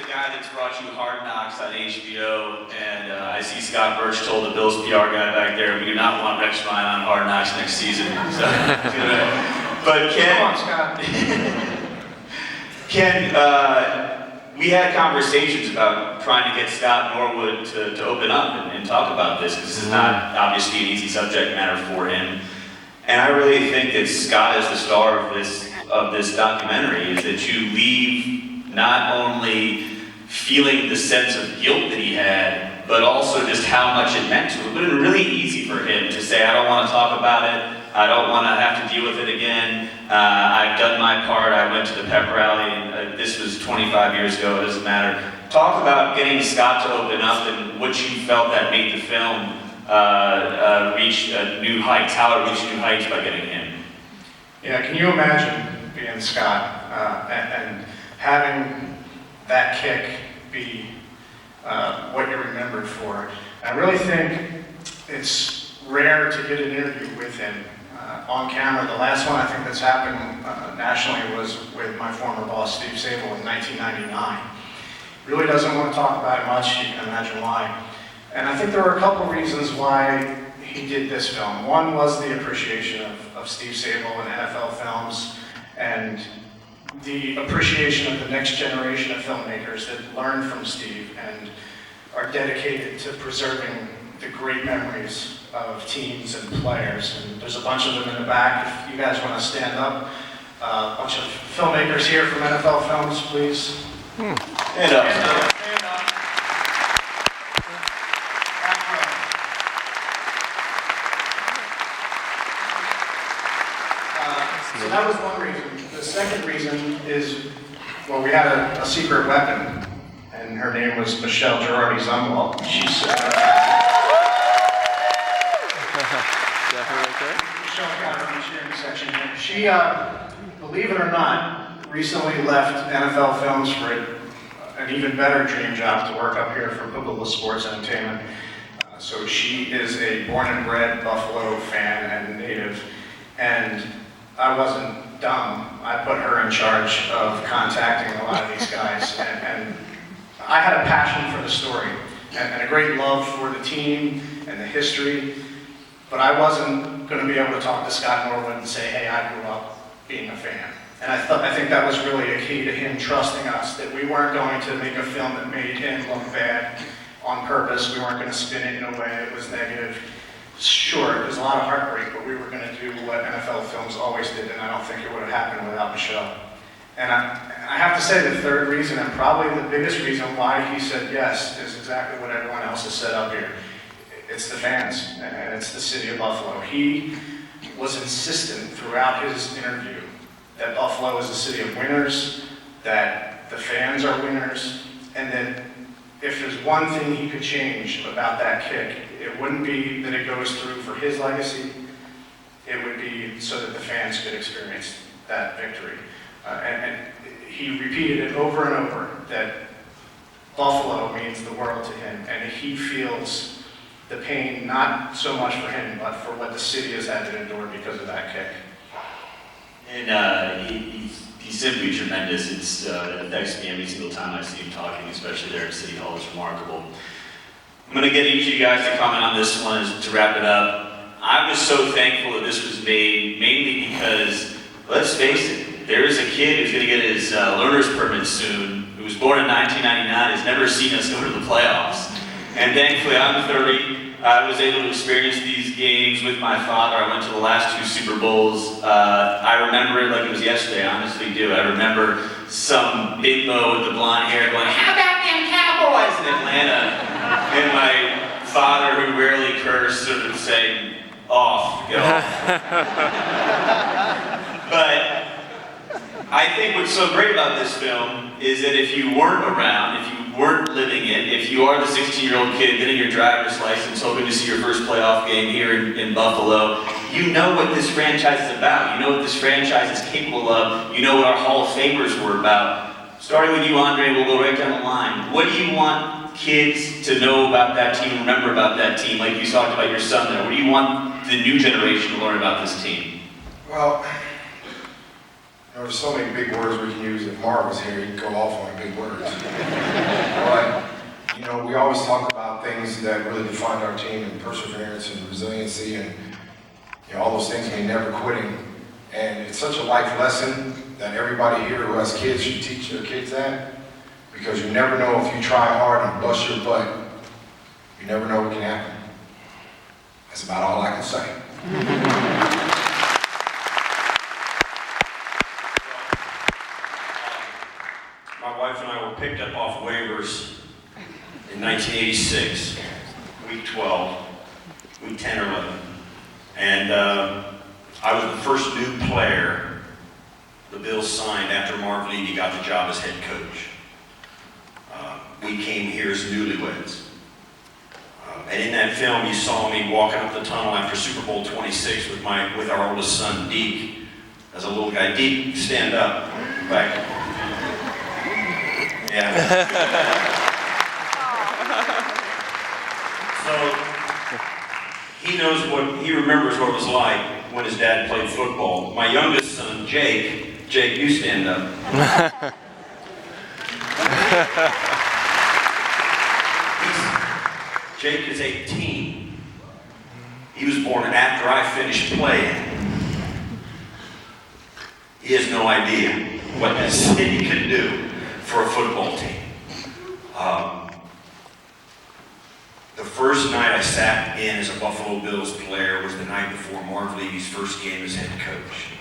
the guy that's brought you Hard Knocks on HBO, and I see Scott Birch told the Bills PR guy back there, we do not want Rex Ryan on Hard Knocks next season. So, but Ken, come on, Scott. Ken, we had conversations about trying to get Scott Norwood to open up and talk about this, because this is not obviously an easy subject matter for him. And I really think that Scott is the star of this documentary, is that you leave not only feeling the sense of guilt that he had, but also just how much it meant to him. It would have been really easy for him to say, I don't want to talk about it, I don't want to have to deal with it again, I've done my part, I went to the pep rally, and this was 25 years ago, it doesn't matter. Talk about getting Scott to open up and what you felt that made the film reach new heights, how it reached new heights by getting him. Yeah, can you imagine being Scott and having that kick be what you're remembered for? I really think it's rare to get an interview with him on camera. The last one I think that's happened nationally was with my former boss, Steve Sable, in 1999. Really doesn't want to talk about it much, you can imagine why. And I think there were a couple reasons why he did this film. One was the appreciation of Steve Sable and NFL films, and the appreciation of the next generation of filmmakers that learn from Steve and are dedicated to preserving the great memories of teams and players. And there's a bunch of them in the back. If you guys want to stand up, a bunch of filmmakers here from NFL films, please. Stand up. Stand up. So that was one reason. The second reason is, well, we had a secret weapon, and her name was Michelle Girardi-Zumwalt. She's Michelle got her in the cheering section here. She, believe it or not, recently left NFL films for an even better dream job to work up here for Pupila Sports Entertainment. So she is a born and bred Buffalo fan and native, and I wasn't dumb. I put her in charge of contacting a lot of these guys, and I had a passion for the story and a great love for the team and the history, but I wasn't going to be able to talk to Scott Norwood and say, hey, I grew up being a fan. And I think that was really a key to him trusting us, that we weren't going to make a film that made him look bad on purpose. We weren't going to spin it in a way that was negative. Sure, there's a lot of heartbreak, but we were going to do what NFL films always did, and I don't think it would have happened without Michelle. And I have to say the third reason, and probably the biggest reason why he said yes, is exactly what everyone else has said up here. It's the fans, and it's the city of Buffalo. He was insistent throughout his interview that Buffalo is a city of winners, that the fans are winners, and that if there's one thing he could change about that kick, it wouldn't be that it goes through for his legacy, it would be so that the fans could experience that victory. And he repeated it over and over, that Buffalo means the world to him, and he feels the pain not so much for him, but for what the city has had to endure because of that kick. And he's simply tremendous. It affects me every single time I see him talking, especially there at City Hall. It's remarkable. I'm going to get each of you guys to comment on this one to wrap it up. I was so thankful that this was made, mainly because, let's face it, there is a kid who's going to get his learner's permit soon, who was born in 1999, has never seen us go to the playoffs. And thankfully, I'm 30. I was able to experience these games with my father. I went to the last 2 Super Bowls. I remember it like it was yesterday, I honestly do. I remember some bimbo with the blonde hair going, how about them Cowboys in Atlanta? And my father, who rarely cursed, sort of saying, off, get off. But I think what's so great about this film is that if you weren't around, if you weren't living it, if you are the 16-year-old kid getting your driver's license, hoping to see your first playoff game here in Buffalo, you know what this franchise is about. You know what this franchise is capable of. You know what our Hall of Famers were about. Starting with you, Andre, we'll go right down the line. What do you want kids to know about that team, remember about that team, like you talked about your son there? What do you want the new generation to learn about this team? Well, There's so many big words we can use. If Marv was here, he'd go off on big words. But, you know, we always talk about things that really define our team, and perseverance and resiliency, and you know, all those things mean never quitting. And it's such a life lesson that everybody here who has kids should teach their kids that, because you never know if you try hard and bust your butt, you never know what can happen. That's about all I can say. My wife and I were picked up off waivers in 1986, week 12, week 10 or 11. And I was the first new player the Bills signed after Marv Levy got the job as head coach. We came here as newlyweds. And in that film, you saw me walking up the tunnel after Super Bowl 26 with our oldest son, Deke. As a little guy, Deke, stand up. Back. Yeah. So he remembers what it was like when his dad played football. My youngest son, Jake, you stand up. Jake is 18. He was born after I finished playing. He has no idea what this city can do for a football team. The first night I sat in as a Buffalo Bills player was the night before Marv Levy's first game as head coach.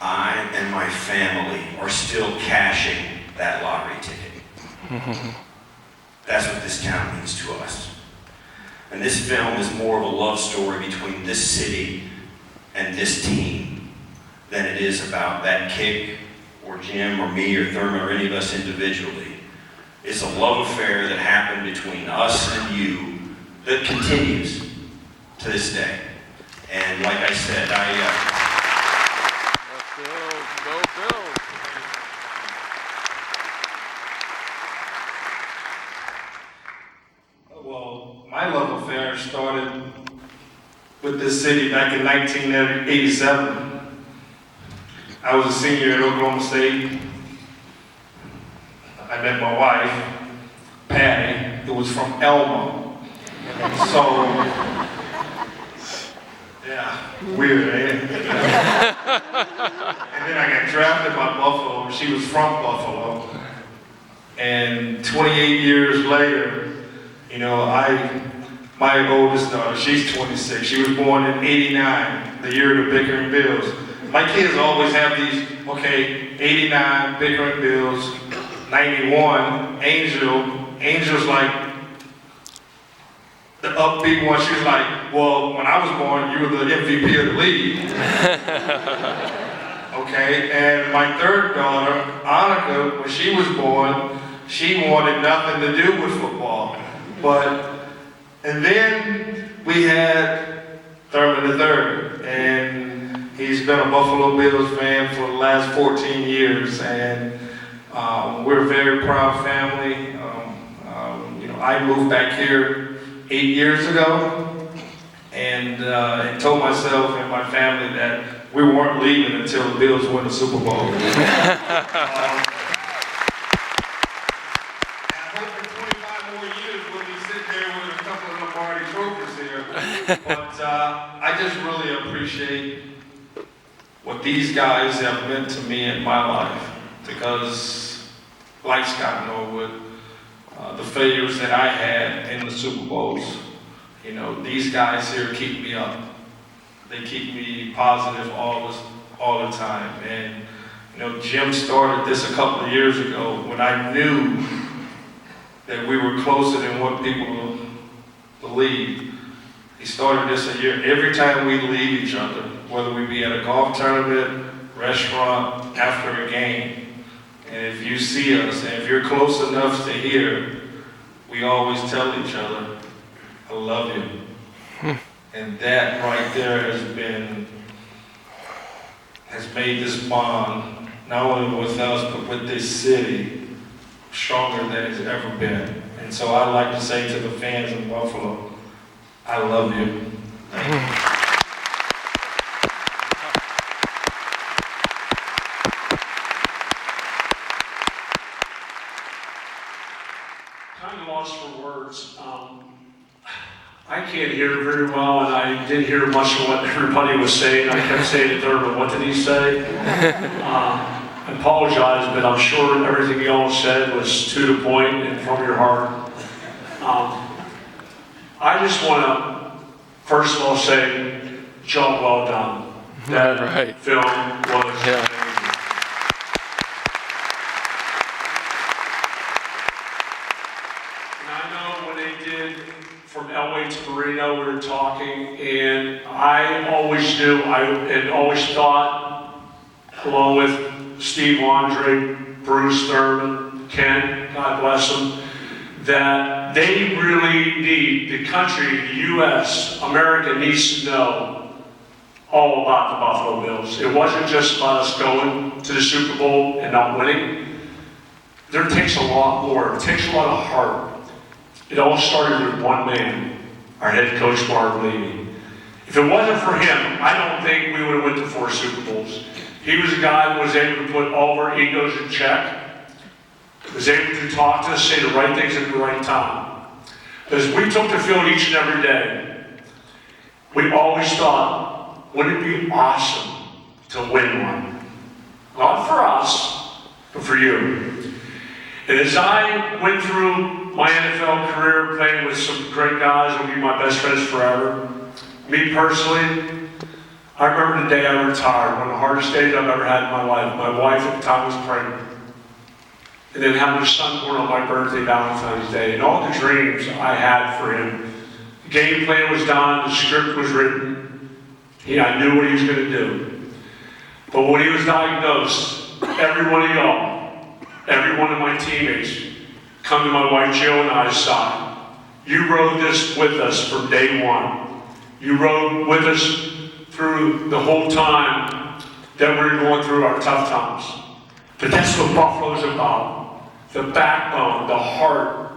I and my family are still cashing that lottery ticket. That's what this town means to us. And this film is more of a love story between this city and this team than it is about that kick or Jim or me or Thurman or any of us individually. It's a love affair that happened between us and you that continues to this day. And like I said, Go Bills! Well, my love affair started with this city back in 1987. I was a senior at Oklahoma State. I met my wife, Patty, who was from Elma. So, yeah, weird, eh? And then I got drafted by Buffalo. She was from Buffalo. And 28 years later, you know, my oldest daughter, she's 26. She was born in '89, the year of the Bickering Bills. My kids always have these, okay, '89, Bickering Bills, '91, Angel's like the upbeat one. She's like, well, when I was born, you were the MVP of the league. Okay, and my third daughter, Annika, when she was born, she wanted nothing to do with football. And then we had Thurman III, and he's been a Buffalo Bills fan for the last 14 years, and we're a very proud family. You know, I moved back here 8 years ago, and told myself and my family that we weren't leaving until the Bills win the Super Bowl. But I just really appreciate what these guys have meant to me in my life, because like Scott Norwood, the failures that I had in the Super Bowls, you know, these guys here keep me up. They keep me positive all the time. And you know, Jim started this a couple of years ago when I knew that we were closer than what people believed. He started this a year. Every time we leave each other, whether we be at a golf tournament, restaurant, after a game, and if you see us, and if you're close enough to hear, we always tell each other, I love you. And that right there has made this bond, not only with us, but with this city, stronger than it's ever been. And so I'd like to say to the fans in Buffalo, I love you. Thank you. kind of lost for words. I can't hear very well, and I didn't hear much of what everybody was saying. I kept saying to Thurman, what did he say? I apologize, but I'm sure everything you all said was to the point and from your heart. I just want to, first of all, say, job well done. That Right. film was amazing. And I know when they did from LA to Marino, we were talking, and I always knew, and always thought, along with Steve Andre, Bruce Thurman, Ken, God bless them, that they really need, the country, the U.S., America needs to know all about the Buffalo Bills. It wasn't just about us going to the Super Bowl and not winning. There takes a lot more. It takes a lot of heart. It all started with one man, our head coach, Marv Levy. If it wasn't for him, I don't think we would have went to 4 Super Bowls. He was a guy that was able to put all of our egos in check, was able to talk to us, say the right things at the right time. As we took the field each and every day, we always thought, wouldn't it be awesome to win one? Not for us, but for you. And as I went through my NFL career playing with some great guys who will be my best friends forever, me personally, I remember the day I retired, one of the hardest days I've ever had in my life. My wife at the time was pregnant. And then having a son born on my birthday, Valentine's Day, and all the dreams I had for him. The game plan was done, the script was written. I knew what he was going to do. But when he was diagnosed, every one of y'all, every one of my teammates, come to my wife Jill and I's side. You rode this with us from day one. You rode with us through the whole time that we were going through our tough times. But that's what Buffalo's about. The backbone, the heart,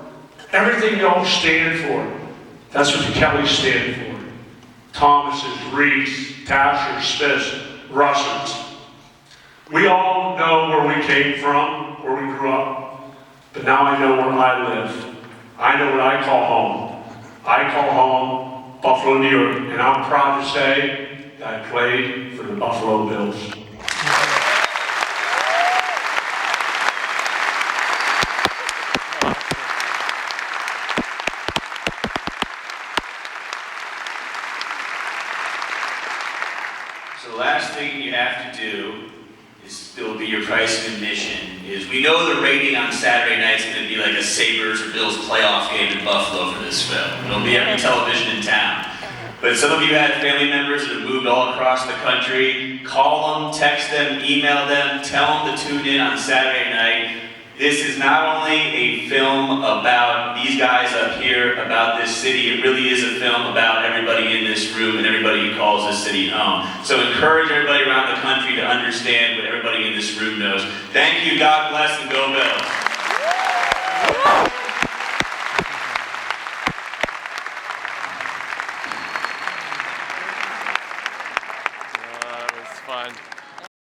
everything y'all stand for. That's what the Kellys stand for. Thomas's, Reese, Tasher, Smiths, Russerts. We all know where we came from, where we grew up, but now I know where I live. I know what I call home. I call home Buffalo, New York, and I'm proud to say that I played for the Buffalo Bills. So the last thing you have to do is, it'll be your price of admission, is we know the rating on Saturday night is going to be like a Sabres or Bills playoff game in Buffalo for this film. It'll be every television in town. But some of you had family members that have moved all across the country. Call them, text them, email them, tell them to tune in on Saturday night. This is not only a film about these guys up here, about this city, it really is a film about everybody in this room and everybody who calls this city home. So encourage everybody around the country to understand what everybody in this room knows. Thank you, God bless, and go Bills.